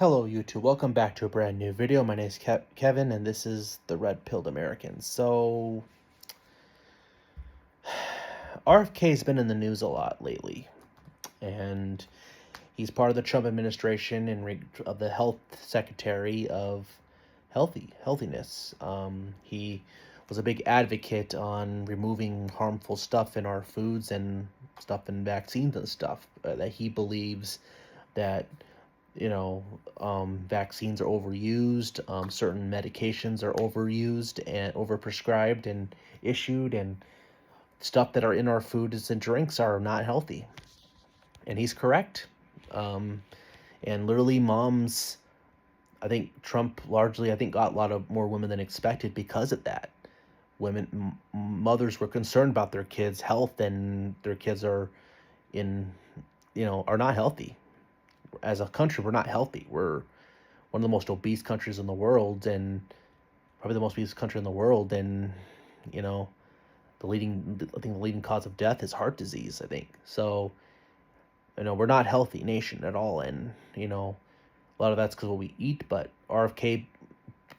Hello YouTube, welcome back to a brand new video. My name is Kevin and this is the Red Pilled Americans. So, RFK's been in the news a lot lately, and he's part of the Trump administration and of the health secretary of healthiness. He was a big advocate on removing harmful stuff in our foods and stuff in vaccines and stuff that he believes that vaccines are overused, certain medications are overused and overprescribed and issued, and stuff that are in our foods and drinks are not healthy. And he's correct. And literally, moms, I think Trump largely, I think, got a lot of more women than expected because of that. Mothers were concerned about their kids' health, and their kids are are not healthy. As a country, we're not healthy. We're one of the most obese countries in the world, and probably the most obese country in the world. And I think the leading cause of death is heart disease, I think. So, we're not a healthy nation at all, and a lot of that's because of what we eat. But RFK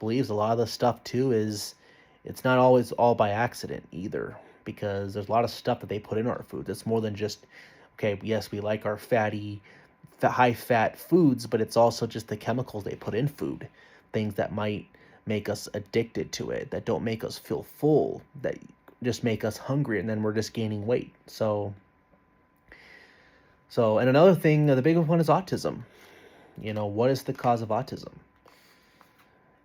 believes a lot of the stuff too is it's not always all by accident either, because there's a lot of stuff that they put in our food. It's more than just, okay, yes, we like our high fat foods, but it's also just the chemicals they put in food, things that might make us addicted to it, that don't make us feel full, that just make us hungry, and then we're just gaining weight. And another thing, the big one is autism. What is the cause of autism?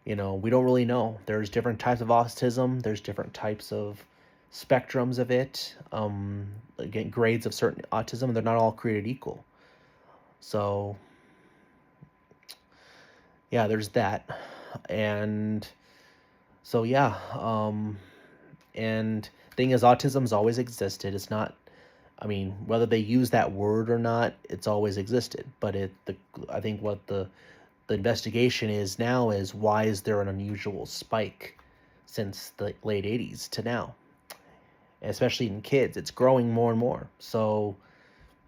We don't really know. There's different types of autism. There's different types of spectrums of it. Again, grades of certain autism. They're not all created equal. So, yeah, there's that. And so, yeah. And thing is, autism's always existed. It's not, whether they use that word or not, it's always existed. But I think what the investigation is now is, why is there an unusual spike since the late 80s to now? And especially in kids, it's growing more and more. So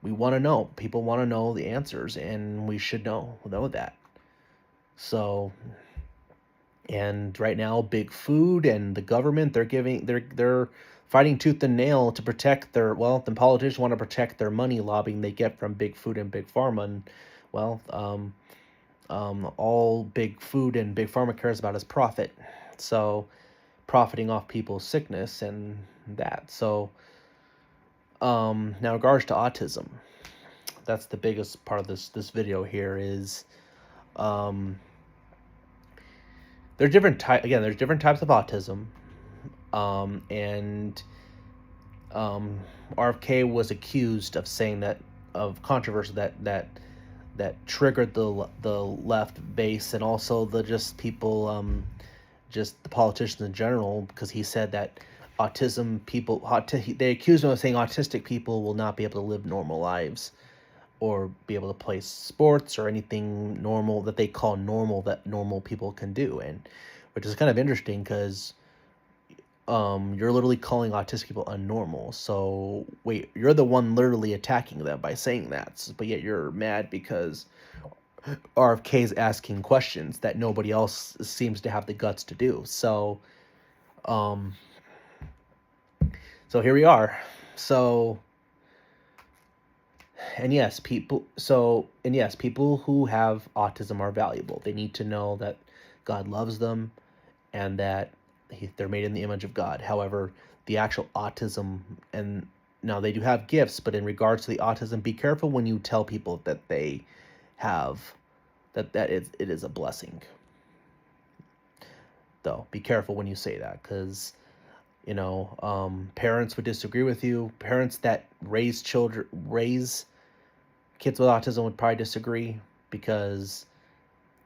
we want to know. People want to know the answers, and we should know that. So, and right now, big food and the government, they're fighting tooth and nail to protect the politicians want to protect their money lobbying they get from big food and big pharma. And all big food and big pharma cares about is profit. So, profiting off people's sickness and that. So, now in regards to autism, that's the biggest part of this video here is, there's different types of autism, and RFK was accused of saying that, of controversy that triggered the left base, and also the just people, just the politicians in general, because he said that they accused him of saying autistic people will not be able to live normal lives or be able to play sports or anything normal that they call normal, that normal people can do. And which is kind of interesting, because you're literally calling autistic people unnormal. So wait, you're the one literally attacking them by saying that, but yet you're mad because RFK is asking questions that nobody else seems to have the guts to do. So here we are. People who have autism are valuable. They need to know that God loves them and that they're made in the image of God. However, the actual autism, and now they do have gifts, but in regards to the autism, be careful when you tell people that they have it is a blessing. Though, be careful when you say that, because parents would disagree with you. Parents that raise kids with autism would probably disagree, because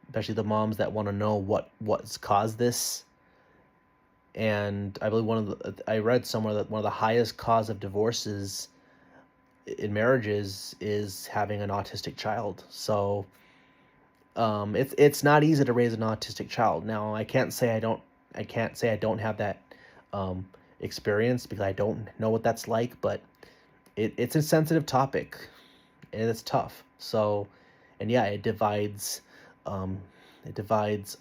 especially the moms that want to know what's caused this. And I believe I read somewhere that one of the highest cause of divorces in marriages is having an autistic child. So it's not easy to raise an autistic child. Now, I can't say I don't have that experience, because I don't know what that's like, but it's a sensitive topic and it's tough. So, and yeah, it divides Um, it divides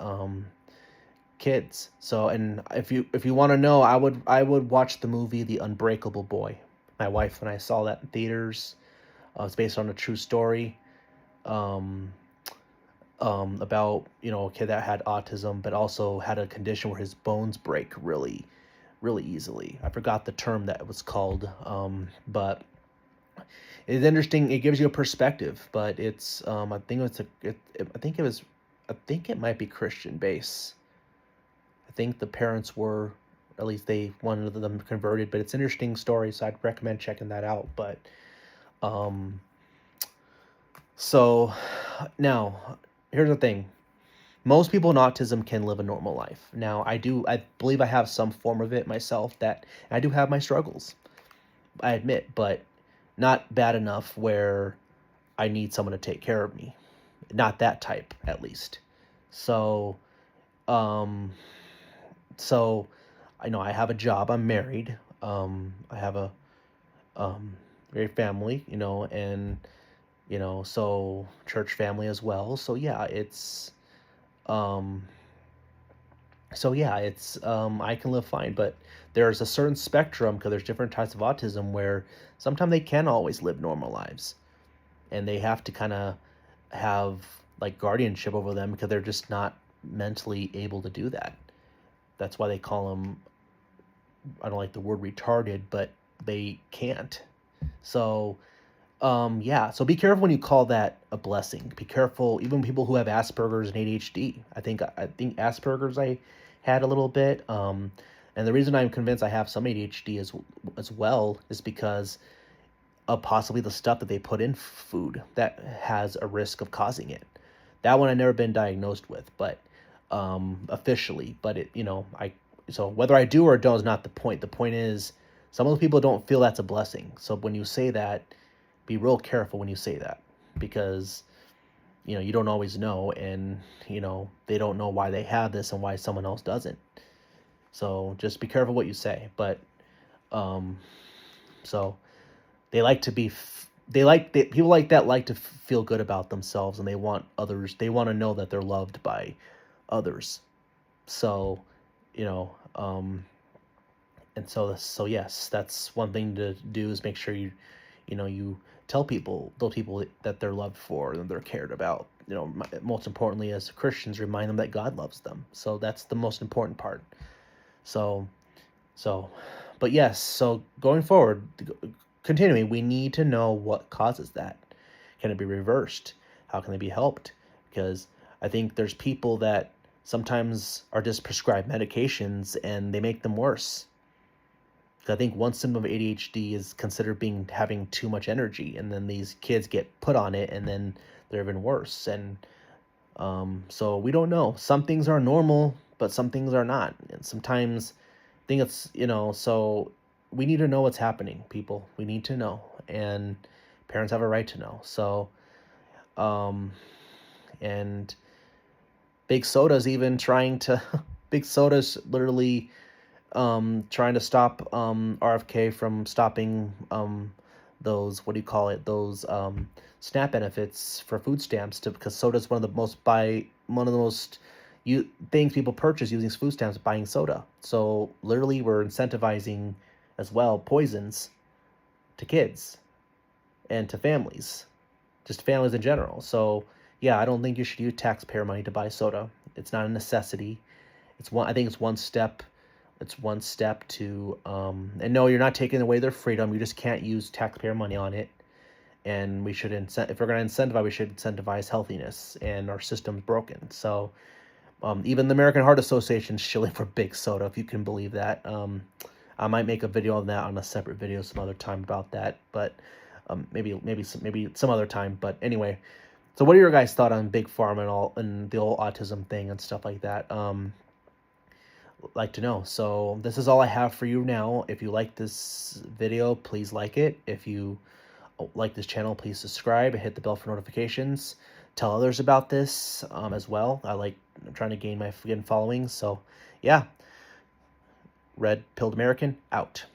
kids. So, and if you want to know, I would watch the movie The Unbreakable Boy. My wife and I saw that in theaters. It's based on a true story. Um, about a kid that had autism, but also had a condition where his bones break really easily. I forgot the term that it was called, but it's interesting. It gives you a perspective, but it's I think I think it was I think it might be Christian base. I think the parents were, at least they one of them converted, but it's an interesting story, so I'd recommend checking that out. But um, so now here's the thing: most people in autism can live a normal life. Now, I believe I have some form of it myself. That I do have my struggles, I admit, but not bad enough where I need someone to take care of me. Not that type, at least. So, um, so I know I have a job. I'm married. I have a um, very family, and so church family as well. So yeah, um, I can live fine, but there's a certain spectrum because there's different types of autism where sometimes they can always live normal lives, and they have to kind of have like guardianship over them because they're just not mentally able to do that. That's why they call them, I don't like the word retarded, but they can't. So yeah, so be careful when you call that a blessing. Be careful, even people who have Asperger's and ADHD. I think Asperger's I had a little bit. And the reason I'm convinced I have some ADHD as well is because of possibly the stuff that they put in food that has a risk of causing it. That one I've never been diagnosed with, but officially. But I so whether I do or don't is not the point. The point is some of those people don't feel that's a blessing. So when you say that, be real careful when you say that, because you don't always know, and they don't know why they have this and why someone else doesn't. So just be careful what you say. But so they like to be people like that like to feel good about themselves, and they want to know that they're loved by others. So you know and so yes, that's one thing to do, is make sure you tell those people that they're loved for and they're cared about. Most importantly, as Christians, remind them that God loves them. So that's the most important part. So so but yes, so going forward, continuing, we need to know what causes that. Can it be reversed? How can they be helped? Because I think there's people that sometimes are just prescribed medications and they make them worse. I think one symptom of ADHD is considered having too much energy, and then these kids get put on it, and then they're even worse. And so we don't know. Some things are normal, but some things are not. And sometimes I think it's so we need to know what's happening, people. We need to know, and parents have a right to know. So, and Big Soda's even trying to. Big Soda's literally trying to stop RFK from stopping those, what do you call it, those SNAP benefits for food stamps, because soda's one of the most things people purchase using food stamps, buying soda. So literally we're incentivizing as well poisons to kids and to families, just families in general. So yeah, I don't think you should use taxpayer money to buy soda. It's not a necessity. I think it's one step. It's one step to, and no, you're not taking away their freedom. You just can't use taxpayer money on it. And if we're going to incentivize, we should incentivize healthiness, and our system's broken. So, even the American Heart Association is shilling for big soda, if you can believe that. I might make a video on that on a separate video some other time about that, but maybe some other time. But anyway, so what are your guys' thoughts on big pharma and all, and the whole autism thing and stuff like that? Like to know. So this is all I have for you now. If you like this video, please like it. If you like this channel, please subscribe and hit the bell for notifications. Tell others about this as well. I'm trying to gain following. So yeah, Red Pilled American out.